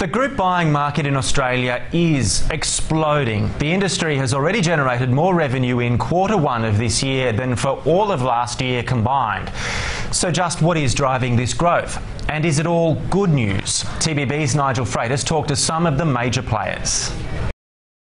The group buying market in Australia is exploding. The industry has already generated more revenue in Q1 of this year than for all of last year combined. So just what is driving this growth? And is it all good news? TBB's Nigel Freitas talked to some of the major players.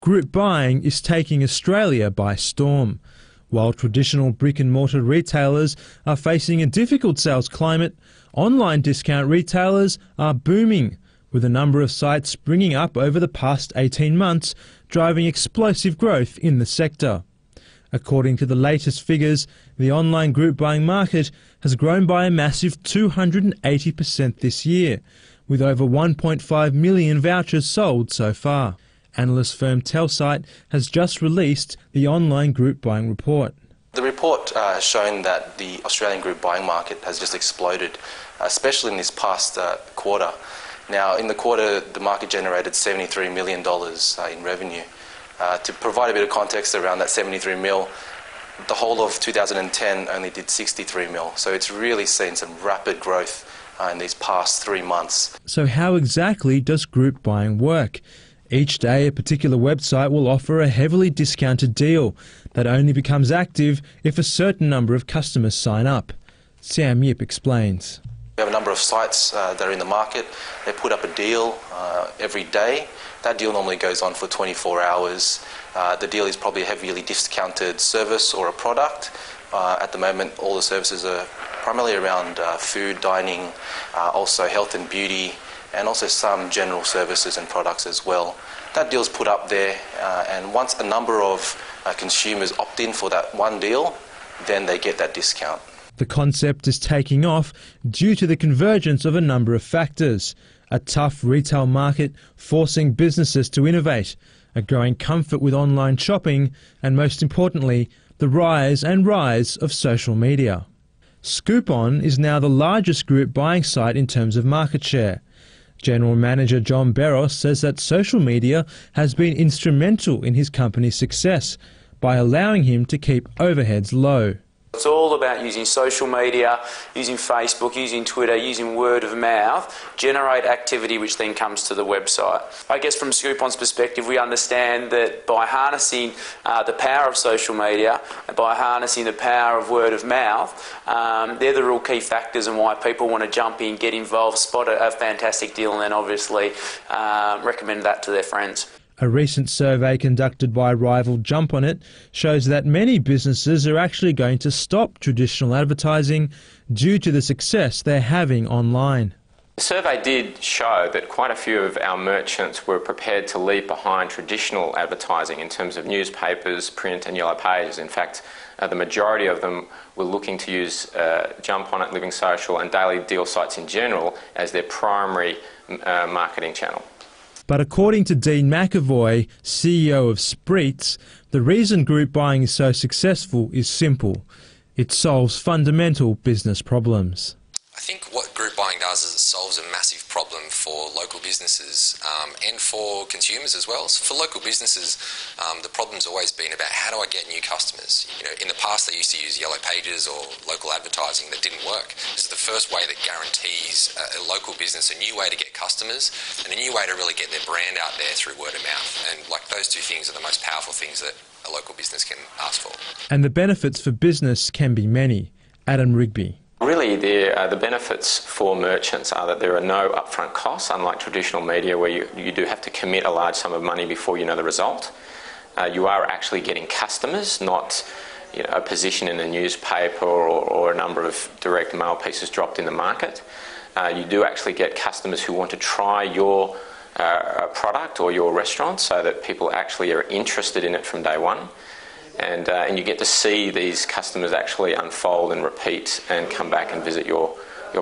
Group buying is taking Australia by storm. While traditional brick-and-mortar retailers are facing a difficult sales climate, online discount retailers are booming, with a number of sites springing up over the past 18 months, driving explosive growth in the sector. According to the latest figures, the online group buying market has grown by a massive 280% this year, with over 1.5 million vouchers sold so far. Analyst firm Telsite has just released the online group buying report. The report has shown that the Australian group buying market has just exploded, especially in this past quarter. Now, in the quarter, the market generated $73 million in revenue. To provide a bit of context around that 73 mil, the whole of 2010 only did 63 mil. So it's really seen some rapid growth in these past 3 months. So how exactly does group buying work? Each day, a particular website will offer a heavily discounted deal that only becomes active if a certain number of customers sign up. Sam Yip explains. We have a number of sites that are in the market. They put up a deal every day. That deal normally goes on for 24 hours. The deal is probably a heavily discounted service or a product. At the moment, all the services are primarily around food, dining, also health and beauty, and also some general services and products as well. That deal's put up there, and once a number of consumers opt in for that one deal, then they get that discount. The concept is taking off due to the convergence of a number of factors: a tough retail market forcing businesses to innovate, a growing comfort with online shopping, and most importantly, the rise of social media. Scoopon is now the largest group buying site in terms of market share. General Manager John Barros says that social media has been instrumental in his company's success by allowing him to keep overheads low. It's all about using social media, using Facebook, using Twitter, using word of mouth, generate activity which then comes to the website. I guess from Scoopon's perspective, we understand that by harnessing the power of social media and by harnessing the power of word of mouth, they're the real key factors in why people want to jump in, get involved, spot a fantastic deal and then obviously recommend that to their friends. A recent survey conducted by rival JumpOnIt shows that many businesses are actually going to stop traditional advertising due to the success they're having online. The survey did show that quite a few of our merchants were prepared to leave behind traditional advertising in terms of newspapers, print and yellow pages. In fact, the majority of them were looking to use JumpOnIt, Living Social and daily deal sites in general as their primary marketing channel. But according to Dean McAvoy, CEO of Spreets, the reason group buying is so successful is simple. It solves fundamental business problems. I think what group buying does is it solves a massive problem for local businesses and for consumers as well. So for local businesses, the problem's always been about how do I get new customers? You know, in the past they used to use yellow pages or local advertising that didn't work. This is the first way that guarantees a local business a new way to get customers and a new way to really get their brand out there through word of mouth. And like those two things are the most powerful things that a local business can ask for. And the benefits for business can be many. Adam Rigby. Really, the benefits for merchants are that there are no upfront costs, unlike traditional media where you do have to commit a large sum of money before you know the result. You are actually getting customers, not a position in a newspaper or a number of direct mail pieces dropped in the market. You do actually get customers who want to try your product or your restaurant so that people actually are interested in it from day one. And you get to see these customers actually unfold and repeat and come back and visit your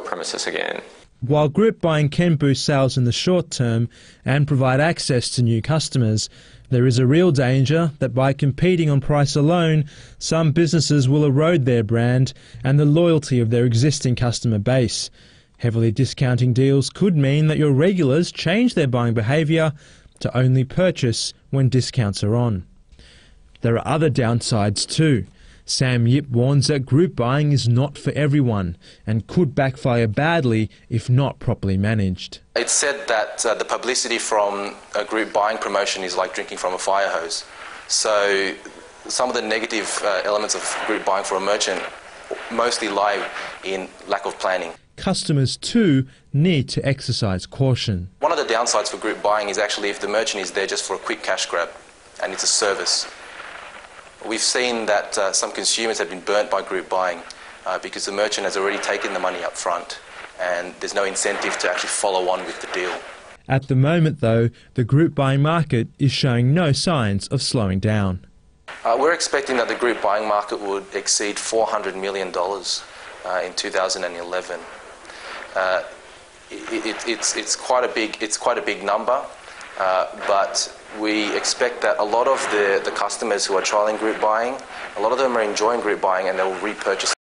premises again. While group buying can boost sales in the short term and provide access to new customers, there is a real danger that by competing on price alone, some businesses will erode their brand and the loyalty of their existing customer base. Heavily discounting deals could mean that your regulars change their buying behaviour to only purchase when discounts are on. There are other downsides too. Sam Yip warns that group buying is not for everyone and could backfire badly if not properly managed. It's said that the publicity from a group buying promotion is like drinking from a fire hose. So some of the negative elements of group buying for a merchant mostly lie in lack of planning. Customers too need to exercise caution. One of the downsides for group buying is actually if the merchant is there just for a quick cash grab and it's a service. We've seen that some consumers have been burnt by group buying because the merchant has already taken the money up front and there's no incentive to actually follow on with the deal. At the moment though, the group buying market is showing no signs of slowing down. We're expecting that the group buying market would exceed $400 million in 2011. It's quite a big number, but we expect that a lot of the customers who are trialling group buying, a lot of them are enjoying group buying and they will repurchase.